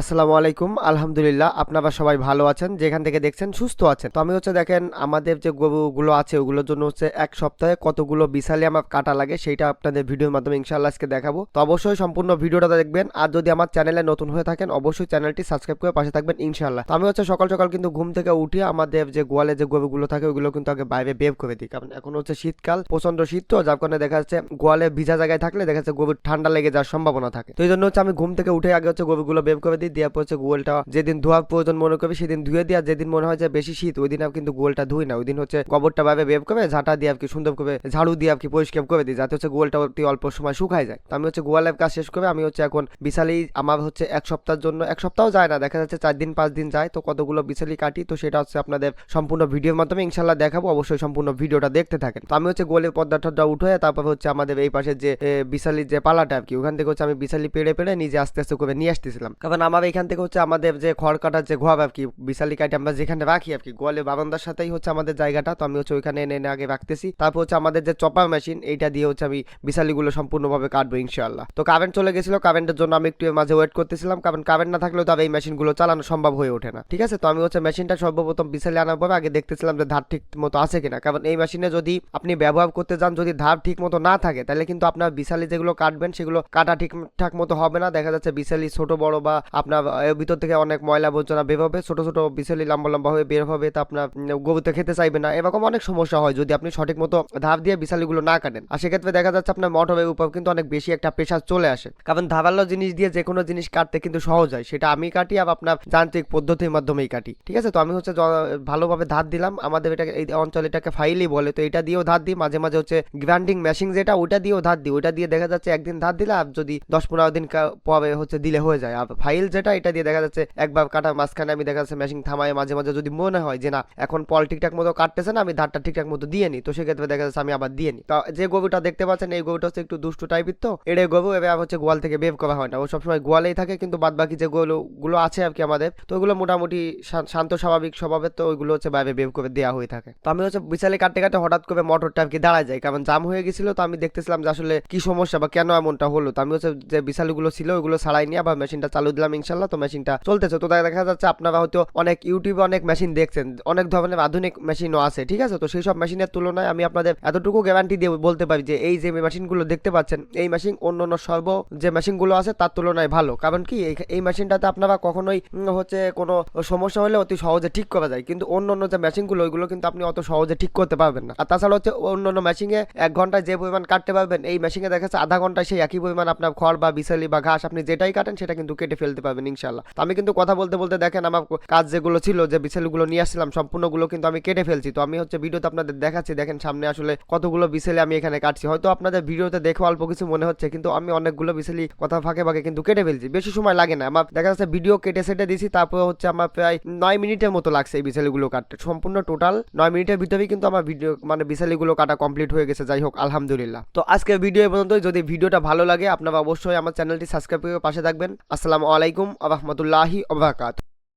আসসালামু আলাইকুম। আলহামদুলিল্লাহ আপনারা সবাই ভালো আছেন, যেখান থেকে দেখছেন সুস্থ আছেন। তো আমি দেখেন আমাদের যে গরুগুলো আছে ওগুলোর জন্য এক সপ্তাহে কতগুলো বিছালি আমার কাটা লাগে সেইটা আপনাদের ভিডিওর মাধ্যমে ইনশাআল্লাহ আজকে দেখাবো। তো অবশ্যই সম্পূর্ণ ভিডিওটা দেখবেন, আর যদি আমার চ্যানেলে নতুন হয়ে থাকেন অবশ্যই চ্যানেলটি সাবস্ক্রাইব করে পাশে থাকবেন ইনশাআল্লাহ। তো আমি সকাল সকাল কিন্তু ঘুম থেকে উঠে আমাদের যে গোয়ালে যে গরুগুলো থাকে ওগুলো কিন্তু আগে বাইরে বের করে দিই, কারণ এখন শীতকাল, প্রচন্ড শীত, তো যার কারণে দেখা যাচ্ছে গোয়ালে ভিজা জায়গায় থাকলে দেখা যাচ্ছে গরুর ঠান্ডা লেগে যাওয়ার সম্ভাবনা থাকে। তো এই জন্য আমি ঘুম থেকে উঠে আগে গরুগুলো বের করে দিই, দেওয়ার পর গোয়ালটা যেদিন ধোয়ার প্রয়োজন মনে করবে সেদিন ধুয়ে দিয়ে, আর যেদিন মনে হয় যে বেশি শীত ওই দিন কিন্তু গোয়ালটা ধুই না, ওই দিন গোবরটা ভাবে বের করে ঝাঁটা দিয়ে সুন্দর করে ঝাড়ু দিয়ে পরিষ্কার করে দিই, যাতে গোয়ালটা অতি অল্প সময় শুকায় যায়। তো আমি গোয়ালের কাজ শেষ করে আমি এখন বিছালি আমার এক সপ্তাহের জন্য, এক সপ্তাহ যায় না, দেখা যাচ্ছে 4 দিন 5 দিন যায়, তো কতগুলো বিছালি কাটি তো সেটা আপনাদের সম্পূর্ণ ভিডিওর মাধ্যমে ইনশাল্লাহ দেখাবো। অবশ্যই সম্পূর্ণ ভিডিওটা দেখতে থাকেন। তো আমি গোয়ালের পর্দাটা উঠে তারপর আমাদের এই পাশে যে বিছালির যে পালাটা ওখান থেকে আমি বিছালি পেড়ে পেড়ে নিজে আস্তে আস্তে করে নিয়ে আসতেছিলাম, কারণ আমার এখান থেকে আমাদের যে খড় কাটার যে ঘোয়াব বিশালি কাটি আমরা যেখানে রাখি গোয়ালে বারান্দার সাথেই আমাদের জায়গাটা, তো আমি ওইখানে এনে এনে আগে রাখতেছি। তারপর আমাদের যে চপার মেশিন এইটা দিয়ে আমি বিশালিগুলো সম্পূর্ণভাবে কাটবো ইনশাআল্লাহ। তো কারেন্ট চলে গেছিল, কারেন্টের জন্য আমি একটু মাঝে ওয়েট করতেছিলাম, কারণ কারেন্ট না থাকলেও তো এই মেশিনগুলো চালানো সম্ভব হয়ে ওঠে না। ঠিক আছে, তো আমি মেশিনটা সর্বপ্রথম বিশালি আনার পরে আগে দেখতেছিলাম যে ধার ঠিক মতো আছে কিনা, কারণ এই মেশিনে যদি আপনি ব্যবহার করতে যান যদি ধার ঠিক মতো না থাকে তাহলে কিন্তু আপনার বিশালি যেগুলো কাটবেন সেগুলো কাটা ঠিকঠাক মতো হবে না। দেখা যাচ্ছে বিশালি ছোট বড় বা আপনার ভিতর থেকে অনেক ময়লা আবর্জনা বের হবে, ছোট ছোট বিছালি লম্বা লম্বা হয়ে বের হবে, তা আপনার গরুতে খেতে চাইবে না, এরকম অনেক সমস্যা হয় যদি আপনি সঠিক মতো ধাপ দিয়ে বিছালিগুলো না কাটেন। আর সেক্ষেত্রে দেখা যাচ্ছে আপনার মোটরের উপর কিন্তু অনেক বেশি একটা প্রেশার চলে আসে, কারণ ধারালো জিনিস দিয়ে যে কোনো জিনিস কাটতে কিন্তু সহজ হয়, সেটা আমি কাটি আর আপনার যান্ত্রিক পদ্ধতির মাধ্যমেই কাটি। ঠিক আছে, তো আমি ভালোভাবে ধার দিলাম, আমাদের এটা এই অঞ্চলে এটাকে ফাইলই বলে, তো এটা দিয়েও ধার দিই, মাঝে মাঝে গ্রাইন্ডিং মেশিন যেটা ওইটা দিয়েও ধার দিই, ওইটা দিয়ে দেখা যাচ্ছে একদিন ধার দিলে আর যদি 10-15 দিন পরে দিলে হয়ে যায়। আর ফাইল যেটা এটা দিয়ে দেখা যাচ্ছে একবার কাটা মাঝখানে আমি দেখা যাচ্ছে মেশিন থামায় মাঝে মাঝে যদি মনে হয় যে না এখন পল ঠিকঠাক মতো কাটতেছে না, আমি ধারটা ঠিকঠাক মতো দিয়ে নিই, তো সেক্ষেত্রে দেখা যাচ্ছে আমি আবার দিয়ে নিই। তো যে গরুটা দেখতে পাচ্ছেন এই গরুটা একটু দুষ্টু টাইপের, তো এটা গরু এবার গোয়াল থেকে বের করা হয় না, ও সবসময় গোয়ালেই থাকে, কিন্তু বাদ বাকি যে গরুগুলো আছে আমাদের, তো ওইগুলো মোটামুটি শান্ত স্বাভাবিক স্বভাবের, তো ওইগুলো বাইরে বের করে দেওয়া হয়ে থাকে। তো আমি বিছালে কাটতে কাটতে হঠাৎ করে মোটরটা দাঁড়ায় যায়, কারণ জাম হয়ে গেছিল, তো আমি দেখতেছিলাম যে আসলে কি সমস্যা বা কেন এমনটা হলো। তো আমি যে বিছালিগুলো ছিল ওইগুলো ছাড়াই নিয়ে আবার মেশিনটা চালু দিলাম ইনশাল্লাহ। তো মেশিনটা চলতেছে, তো দেখা যাচ্ছে আপনারা হয়তো অনেক ইউটিউবে অনেক মেশিন দেখছেন, অনেক ধরনের আধুনিক মেশিনও আছে। ঠিক আছে, তো সেই সব মেশিনের তুলনায় আমি আপনাদের এতটুকু গ্যারান্টি দিয়ে বলতে পারি যে এই যে মেশিনগুলো দেখতে পাচ্ছেন এই মেশিন অন্য অন্য যে মেশিনগুলো আছে তার তুলনায় ভালো। কারণ কি এই মেশিনটাতে আপনারা কখনোই কোনো সমস্যা হলে অতি সহজে ঠিক করা যায়, কিন্তু অন্য অন্য যে মেশিনগুলো ওইগুলো কিন্তু আপনি অত সহজে ঠিক করতে পারবেন না। আর তাছাড়া অন্য অন্য মেশিনে 1 ঘন্টায় যে পরিমাণ কাটতে পারবেন এই মেশিনে দেখা যাচ্ছে আধা ঘন্টায় সেই একই পরিমাণ আপনার খড় বা বিছালি বা ঘাস আপনি যেটাই কাটেন সেটা কিন্তু কেটে ফেলতে পারবেন ইনশাল্লাহ। তো আমি কিন্তু কথা বলতে বলতে দেখেন আমার কাজ যেগুলো ছিল যে বিছালিগুলো নিয়ে আসছিলাম সম্পূর্ণগুলো কিন্তু আমি কেটে ফেলছি। তো আমি ভিডিওতে আপনাদের দেখাচ্ছি, দেখেন সামনে আসলে কতগুলো বিছালি আমি এখানে কাটছি। হয়তো আপনাদের ভিডিওতে দেখে অল্প কিছু মনে হচ্ছে, কিন্তু আমি অনেকগুলো বিছালি কথা ফাঁকে ফাঁকে কিন্তু কেটে ফেলছি, বেশি সময় লাগে না আমার। দেখা যাচ্ছে ভিডিও কেটে সেটে দিছি, তারপর আমার প্রায় 9 মিনিটের মতো লাগছে এই বিছালিগুলো কাটতে, সম্পূর্ণ টোটাল 9 মিনিটের ভিতরেই কিন্তু আমার ভিডিও বিছালিগুলো কাটা কমপ্লিট হয়ে গেছে। যাই হোক আলহামদুলিল্লাহ। তো আজকের ভিডিও পর্যন্ত, যদি ভিডিওটা ভালো লাগে আপনারা অবশ্যই আমার চ্যানেলটি সাবস্ক্রাইব করে পাশে থাকবেন। আসসালামু আলাইকুম ওয়া রাহমাতুল্লাহি ওয়া বারাকাতুহু।